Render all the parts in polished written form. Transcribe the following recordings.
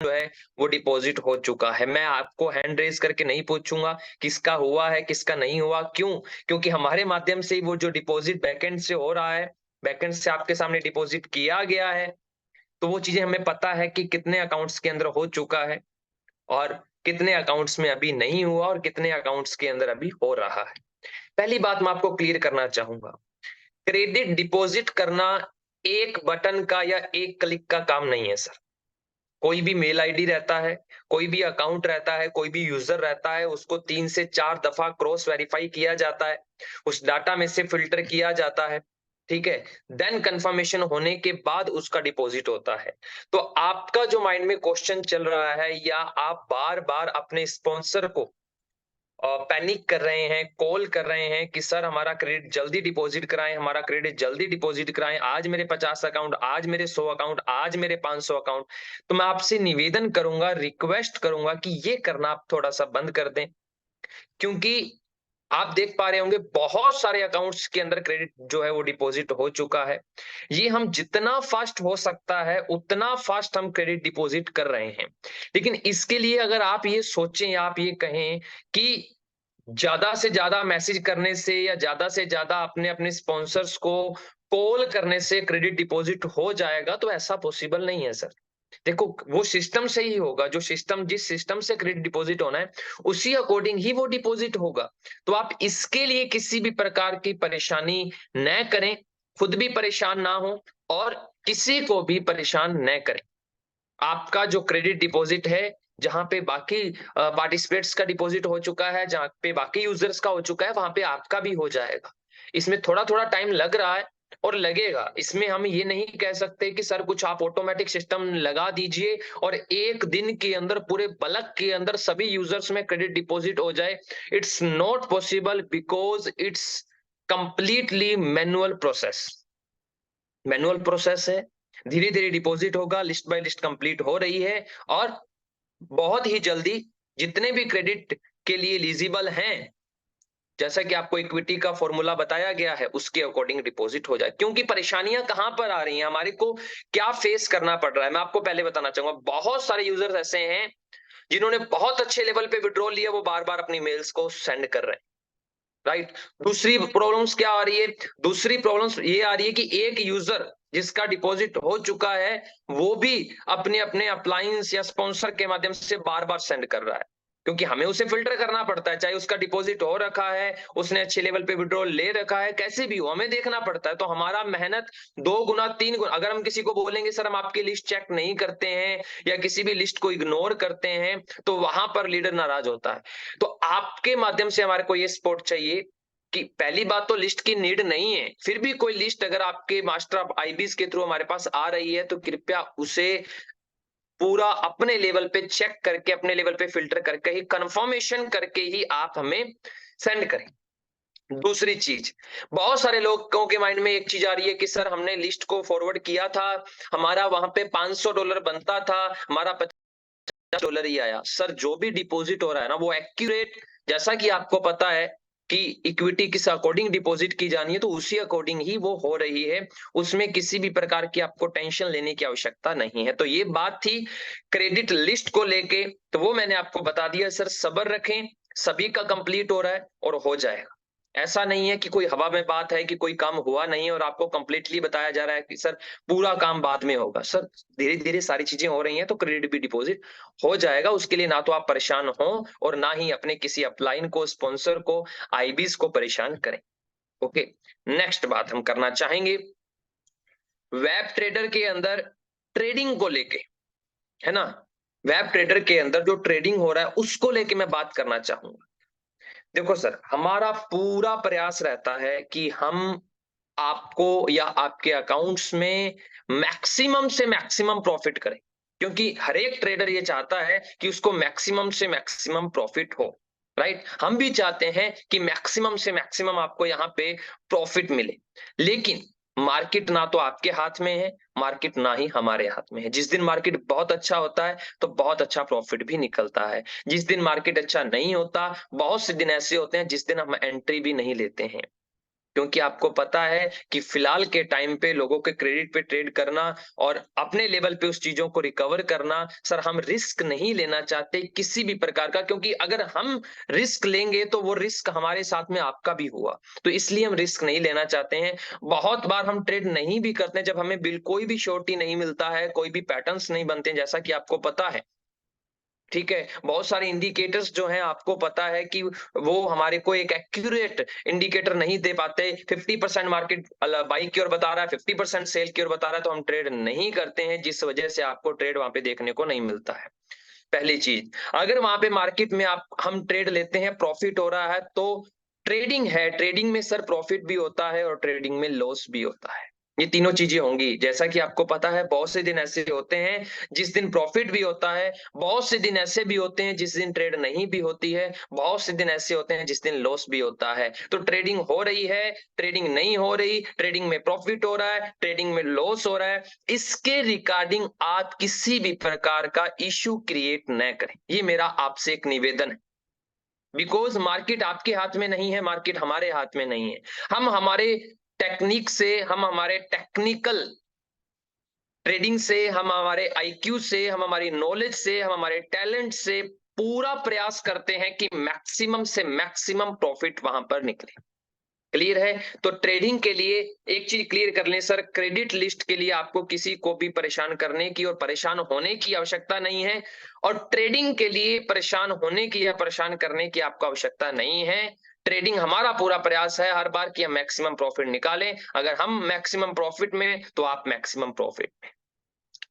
जो है वो डिपॉजिट हो चुका है। मैं आपको हैंड रेज करके नहीं पूछूंगा किसका हुआ है किसका नहीं हुआ, क्यों? क्योंकि हमारे माध्यम से वो जो डिपॉजिट बैकएंड से हो रहा है, बैकएंड से आपके सामने डिपॉजिट किया गया है, तो वो चीजें हमें पता है कि कितने अकाउंट्स के अंदर हो चुका है और कितने अकाउंट्स में अभी नहीं हुआ और कितने अकाउंट्स के अंदर अभी हो रहा है। पहली बात मैं आपको क्लियर करना चाहूंगा, क्रेडिट डिपॉजिट करना एक बटन का या एक क्लिक का काम नहीं है सर। कोई भी मेल आईडी रहता है, कोई भी अकाउंट रहता है, कोई भी यूजर रहता है, उसको 3 से 4 दफा क्रॉस वेरीफाई किया जाता है, उस डाटा में से फिल्टर किया जाता है, ठीक है? देन कंफर्मेशन होने के बाद उसका डिपॉजिट होता है। तो आपका जो माइंड में क्वेश्चन चल रहा है या आप बार-बार अपने स्पॉन्सर को पैनिक कर रहे हैं, कॉल कर रहे हैं कि सर हमारा क्रेडिट जल्दी डिपॉजिट कराएं, हमारा क्रेडिट जल्दी डिपॉजिट कराएं, आज मेरे 50 अकाउंट, आज मेरे 100 अकाउंट, आज मेरे 500 अकाउंट। तो मैं आपसे निवेदन करूंगा, रिक्वेस्ट करूंगा कि ये करना आप थोड़ा सा बंद कर दें, क्योंकि आप देख पा रहे होंगे बहुत सारे अकाउंट्स के अंदर क्रेडिट जो है वो डिपॉजिट हो चुका है। ये हम जितना फास्ट हो सकता है उतना फास्ट हम क्रेडिट डिपॉजिट कर रहे हैं। लेकिन इसके लिए अगर आप ये सोचें या आप ये कहें कि ज्यादा से ज्यादा मैसेज करने से या ज्यादा से ज्यादा अपने अपने स्पॉन्सर्स को कॉल करने से क्रेडिट डिपॉजिट हो जाएगा, तो ऐसा पॉसिबल नहीं है सर। देखो, वो सिस्टम से ही होगा, जो सिस्टम जिस सिस्टम से क्रेडिट डिपॉजिट होना है उसी अकॉर्डिंग ही वो डिपॉजिट होगा। तो आप इसके लिए किसी भी प्रकार की परेशानी न करें, खुद भी परेशान ना हो और किसी को भी परेशान न करें। आपका जो क्रेडिट डिपॉजिट है, जहां पे बाकी पार्टिसिपेट्स का डिपॉजिट हो चुका है, जहां पे बाकी यूजर्स का हो चुका है, वहां पे आपका भी हो जाएगा। इसमें थोड़ा थोड़ा टाइम लग रहा है और लगेगा। इसमें हम ये नहीं कह सकते कि सर कुछ आप ऑटोमेटिक सिस्टम लगा दीजिए और एक दिन के अंदर पूरे बल्क के अंदर सभी यूजर्स में क्रेडिट डिपॉजिट हो जाए। It's not possible because it's completely manual process है। धीरे धीरे डिपॉजिट होगा, लिस्ट बाय लिस्ट कंप्लीट हो रही है और बहुत ही जल्दी जितने भी क्रेडिट के लिए एलिजिबल हैं, जैसा कि आपको इक्विटी का फॉर्मूला बताया गया है, उसके अकॉर्डिंग डिपॉजिट हो जाए। क्योंकि परेशानियां कहां पर आ रही हैं, हमारे को क्या फेस करना पड़ रहा है, मैं आपको पहले बताना चाहूंगा। बहुत सारे यूजर्स ऐसे हैं जिन्होंने बहुत अच्छे लेवल पे विड्रॉल लिया, वो बार बार अपनी मेल्स को सेंड कर रहे हैं, राइट? दूसरी प्रॉब्लम्स क्या आ रही है? दूसरी प्रॉब्लम्स ये आ रही है कि एक यूजर जिसका डिपॉजिट हो चुका है, वो भी अपने अपने अप्लायंस या स्पॉन्सर के माध्यम से बार बार सेंड कर रहा है, क्योंकि हमें उसे फिल्टर करना पड़ता है। चाहे उसका डिपॉजिट हो रखा है, उसने अच्छे लेवल पे विड्रॉल ले रखा है, कैसे भी हो हमें देखना पड़ता है। तो हमारा मेहनत 2 गुना 3 गुना, अगर हम किसी को बोलेंगे सर हम आपकी लिस्ट चेक नहीं करते हैं या किसी भी लिस्ट को इग्नोर करते हैं, तो वहां पर लीडर नाराज होता है। तो आपके माध्यम से हमारे को ये सपोर्ट चाहिए कि पहली बात तो लिस्ट की नीड नहीं है, फिर भी कोई लिस्ट अगर आपके मास्टर ऑफ आईबीज के थ्रू हमारे पास आ रही है, तो कृपया उसे पूरा अपने लेवल पे चेक करके, अपने लेवल पे फिल्टर करके ही, कंफर्मेशन करके ही आप हमें सेंड करें। दूसरी चीज, बहुत सारे लोगों के माइंड में एक चीज आ रही है कि सर हमने लिस्ट को फॉरवर्ड किया था, हमारा वहां पे $500 बनता था, हमारा $50 ही आया। सर जो भी डिपॉजिट हो रहा है ना, वो एक्यूरेट, जैसा कि आपको पता है कि इक्विटी किस अकॉर्डिंग डिपॉजिट की जानी है, तो उसी अकॉर्डिंग ही वो हो रही है। उसमें किसी भी प्रकार की आपको टेंशन लेने की आवश्यकता नहीं है। तो ये बात थी क्रेडिट लिस्ट को लेके, तो वो मैंने आपको बता दिया। सर सब्र रखें, सभी का कंप्लीट हो रहा है और हो जाएगा। ऐसा नहीं है कि कोई हवा में बात है कि कोई काम हुआ नहीं और आपको कंप्लीटली बताया जा रहा है कि सर पूरा काम बाद में होगा। सर धीरे धीरे सारी चीजें हो रही हैं, तो क्रेडिट भी डिपॉजिट हो जाएगा। उसके लिए ना तो आप परेशान हो और ना ही अपने किसी अपलाइन को, स्पॉन्सर को, आईबीज को परेशान करें। ओके, नेक्स्ट बात हम करना चाहेंगे वेब ट्रेडर के अंदर ट्रेडिंग को लेके, है ना? वेब ट्रेडर के अंदर जो ट्रेडिंग हो रहा है उसको लेके मैं बात करना चाहूंगा। देखो सर, हमारा पूरा प्रयास रहता है कि हम आपको या आपके अकाउंट्स में मैक्सिमम से मैक्सिमम प्रॉफिट करें, क्योंकि हर एक ट्रेडर ये चाहता है कि उसको मैक्सिमम से मैक्सिमम प्रॉफिट हो, राइट? हम भी चाहते हैं कि मैक्सिमम से मैक्सिमम आपको यहाँ पे प्रॉफिट मिले। लेकिन मार्केट ना तो आपके हाथ में है, मार्केट ना ही हमारे हाथ में है। जिस दिन मार्केट बहुत अच्छा होता है तो बहुत अच्छा प्रॉफिट भी निकलता है। जिस दिन मार्केट अच्छा नहीं होता, बहुत से दिन ऐसे होते हैं जिस दिन हम एंट्री भी नहीं लेते हैं। क्योंकि आपको पता है कि फिलहाल के टाइम पे लोगों के क्रेडिट पे ट्रेड करना और अपने लेवल पे उस चीजों को रिकवर करना, सर हम रिस्क नहीं लेना चाहते किसी भी प्रकार का, क्योंकि अगर हम रिस्क लेंगे तो वो रिस्क हमारे साथ में आपका भी हुआ, तो इसलिए हम रिस्क नहीं लेना चाहते हैं। बहुत बार हम ट्रेड नहीं भी करते हैं जब हमें बिल कोई भी श्योरिटी नहीं मिलता है, कोई भी पैटर्न्स नहीं बनते हैं, जैसा कि आपको पता है। ठीक है, बहुत सारे इंडिकेटर्स जो हैं आपको पता है कि वो हमारे को एक एक्यूरेट इंडिकेटर नहीं दे पाते। 50% मार्केट बाई की ओर बता रहा है, 50% सेल की ओर बता रहा है, तो हम ट्रेड नहीं करते हैं, जिस वजह से आपको ट्रेड वहां पे देखने को नहीं मिलता है। पहली चीज, अगर वहां पे मार्केट में आप हम ट्रेड लेते हैं, प्रॉफिट हो रहा है, तो ट्रेडिंग है, ट्रेडिंग में सर प्रॉफिट भी होता है और ट्रेडिंग में लॉस भी होता है। ये तीनों चीजें होंगी, जैसा कि आपको पता है। बहुत से दिन ऐसे होते हैं जिस दिन प्रॉफिट भी होता है, बहुत से दिन ऐसे भी होते हैं जिस दिन ट्रेड नहीं भी होती है, बहुत से दिन ऐसे होते हैं जिस दिन लॉस भी होता है। तो ट्रेडिंग हो रही है, ट्रेडिंग नहीं हो रही, ट्रेडिंग में प्रॉफिट हो रहा है, ट्रेडिंग में लॉस हो रहा है, इसके रिगार्डिंग आप किसी भी प्रकार का इश्यू क्रिएट न करें, ये मेरा आपसे एक निवेदन है। बिकॉज मार्केट आपके हाथ में नहीं है, मार्केट हमारे हाथ में नहीं है। हम हमारे टेक्निक से, हम हमारे टेक्निकल ट्रेडिंग से, हम हमारे आईक्यू से, हम हमारी नॉलेज से, हम हमारे टैलेंट से पूरा प्रयास करते हैं कि मैक्सिमम से मैक्सिमम प्रॉफिट वहां पर निकले। क्लियर है? तो ट्रेडिंग के लिए एक चीज क्लियर कर लें सर, क्रेडिट लिस्ट के लिए आपको किसी को भी परेशान करने की और परेशान होने की आवश्यकता नहीं है, और ट्रेडिंग के लिए परेशान होने की या परेशान करने की आपको आवश्यकता नहीं है। ट्रेडिंग हमारा पूरा प्रयास है हर बार कि हम मैक्सिमम प्रॉफिट निकालें। अगर हम मैक्सिमम प्रॉफिट में, तो आप मैक्सिमम प्रॉफिट में।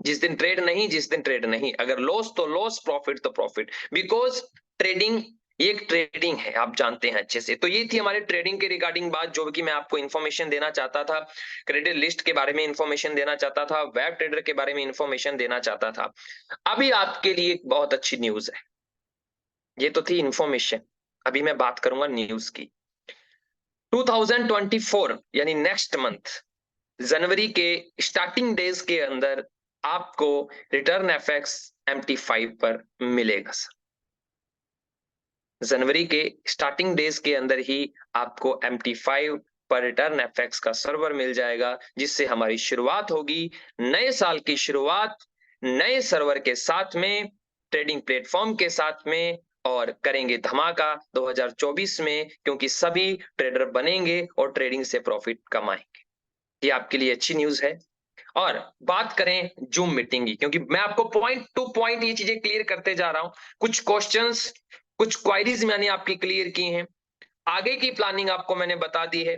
जिस दिन ट्रेड नहीं, जिस दिन ट्रेड नहीं, अगर लॉस तो लॉस, प्रॉफिट तो प्रॉफिट। बिकॉज ट्रेडिंग एक ट्रेडिंग है, आप जानते हैं अच्छे से। तो ये थी हमारे ट्रेडिंग के रिगार्डिंग बात, जो कि मैं आपको इन्फॉर्मेशन देना चाहता था। क्रेडिट लिस्ट के बारे में इन्फॉर्मेशन देना चाहता था, वेब ट्रेडर के बारे में इन्फॉर्मेशन देना चाहता था। अभी आपके लिए एक बहुत अच्छी न्यूज है। ये तो थी इन्फॉर्मेशन, अभी मैं बात करूंगा न्यूज की। 2024 यानी नेक्स्ट मंथ, जनवरी के स्टार्टिंग डेज के अंदर आपको रिटर्न एफएक्स MT5 पर मिलेगा सर। जनवरी के स्टार्टिंग डेज के अंदर ही आपको MT5 पर रिटर्न एफएक्स का सर्वर मिल जाएगा, जिससे हमारी शुरुआत होगी, नए साल की शुरुआत नए सर्वर के साथ में, ट्रेडिंग प्लेटफॉर्म के साथ में, और करेंगे धमाका 2024 में, क्योंकि सभी ट्रेडर बनेंगे और ट्रेडिंग से प्रॉफिट कमाएंगे। ये आपके लिए अच्छी न्यूज है। और बात करें जूम मीटिंग की, क्योंकि मैं आपको पॉइंट टू पॉइंट ये चीजें क्लियर करते जा रहा हूं। कुछ क्वेश्चंस, कुछ क्वायरीज मैंने आपकी क्लियर की हैं, आगे की प्लानिंग आपको मैंने बता दी है।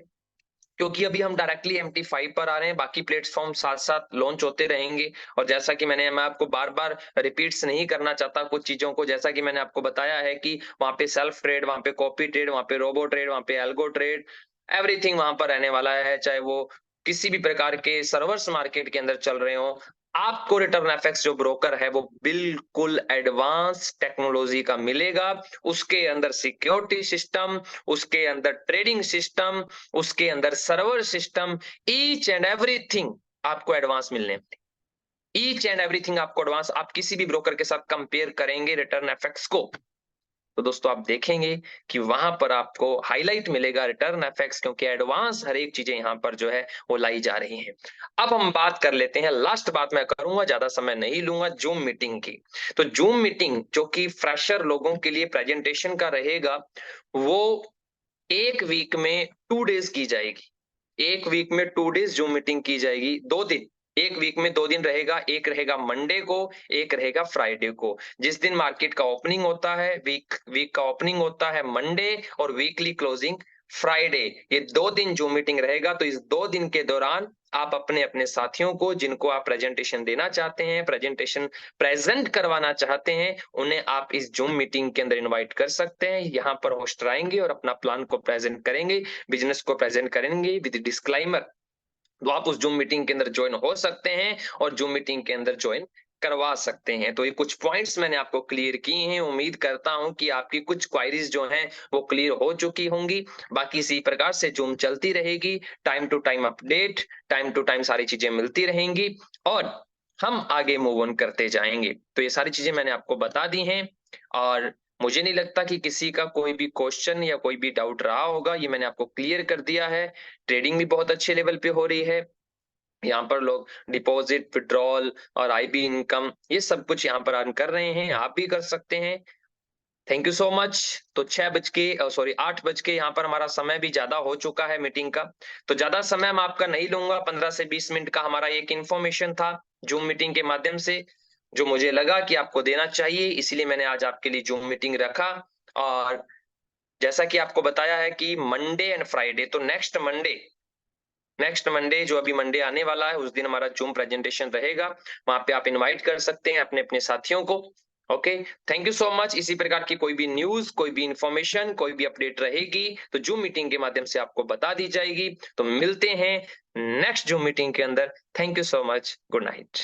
क्योंकि अभी हम डायरेक्टली MT5 पर आ रहे हैं, बाकी प्लेटफॉर्म साथ साथ लॉन्च होते रहेंगे। और जैसा कि मैं आपको बार बार रिपीट्स नहीं करना चाहता कुछ चीजों को, जैसा कि मैंने आपको बताया है कि वहां पे सेल्फ ट्रेड, वहां पे कॉपी ट्रेड, वहां पे रोबो ट्रेड, वहां पे एल्गो ट्रेड, एवरीथिंग वहां पर रहने वाला है। चाहे वो किसी भी प्रकार के सर्वर्स मार्केट के अंदर चल रहे हो, आपको रिटर्न एफएक्स जो ब्रोकर है वो बिल्कुल एडवांस टेक्नोलॉजी का मिलेगा। उसके अंदर सिक्योरिटी सिस्टम, उसके अंदर ट्रेडिंग सिस्टम, उसके अंदर server system, each and everything आपको एडवांस मिलने वाली। ईच एंड एवरीथिंग आपको एडवांस, आप किसी भी ब्रोकर के साथ कंपेयर करेंगे रिटर्न एफएक्स को, तो दोस्तों आप देखेंगे कि वहां पर आपको हाईलाइट मिलेगा रिटर्न एफएक्स, क्योंकि एडवांस हर एक चीजें यहां पर जो है वो लाई जा रही हैं। अब हम बात कर लेते हैं, लास्ट बात मैं करूंगा, ज्यादा समय नहीं लूंगा, जूम मीटिंग की। तो जूम मीटिंग जो कि फ्रेशर लोगों के लिए प्रेजेंटेशन का रहेगा, वो एक वीक में 2 डेज की जाएगी। एक वीक में 2 डेज जूम मीटिंग की जाएगी, 2 दिन। एक वीक में 2 दिन रहेगा, एक रहेगा मंडे को, एक रहेगा फ्राइडे को। जिस दिन मार्केट का ओपनिंग होता है, वीक वीक का ओपनिंग होता है मंडे, और वीकली क्लोजिंग फ्राइडे। ये 2 दिन जूम मीटिंग रहेगा। तो इस 2 दिन के दौरान आप अपने अपने साथियों को, जिनको आप प्रेजेंटेशन देना चाहते हैं, प्रेजेंटेशन प्रेजेंट करवाना चाहते हैं, उन्हें आप इस जूम मीटिंग के अंदर इनवाइट कर सकते हैं। यहाँ पर होस्ट आएंगे और अपना प्लान को प्रेजेंट करेंगे, बिजनेस को प्रेजेंट करेंगे विद डिस्क्लाइमर। तो आप उस जूम मीटिंग के अंदर ज्वाइन हो सकते हैं और जूम मीटिंग के अंदर ज्वाइन करवा सकते हैं। तो ये कुछ पॉइंट्स मैंने आपको क्लियर किए हैं। उम्मीद करता हूं कि आपकी कुछ क्वायरीज जो हैं वो क्लियर हो चुकी होंगी। बाकी इसी प्रकार से जूम चलती रहेगी, time to time update, time to time सारी चीजें मिलती रहेंगी, और हम आगे मूव ऑन करते जाएंगे। तो ये सारी चीजें मैंने आपको बता दी हैं। और मुझे नहीं लगता कि किसी का कोई भी क्वेश्चन या कोई भी डाउट रहा होगा, ये मैंने आपको क्लियर कर दिया है। ट्रेडिंग भी बहुत अच्छे लेवल पे हो रही है। यहाँ पर लोग डिपॉजिट, विड्रॉल और आईबी इनकम ये सब कुछ यहाँ पर अर्न कर रहे हैं, आप भी कर सकते हैं। Thank you so much. तो 8 बज के यहाँ पर हमारा समय भी ज्यादा हो चुका है मीटिंग का, तो ज्यादा समय मैं आपका नहीं लूंगा। 15 से 20 मिनट का हमारा एक इन्फॉर्मेशन था जूम मीटिंग के माध्यम से, जो मुझे लगा कि आपको देना चाहिए, इसीलिए मैंने आज आपके लिए जूम मीटिंग रखा। और जैसा कि आपको बताया है कि मंडे एंड फ्राइडे, तो नेक्स्ट मंडे जो अभी मंडे आने वाला है, उस दिन हमारा जूम प्रेजेंटेशन रहेगा। वहां पे आप इनवाइट कर सकते हैं अपने अपने साथियों को। Okay, thank you so much. इसी प्रकार की कोई भी न्यूज, कोई भी इंफॉर्मेशन, कोई भी अपडेट रहेगी तो जूम मीटिंग के माध्यम से आपको बता दी जाएगी। तो मिलते हैं नेक्स्ट जूम मीटिंग के अंदर। Thank you so much. Good night.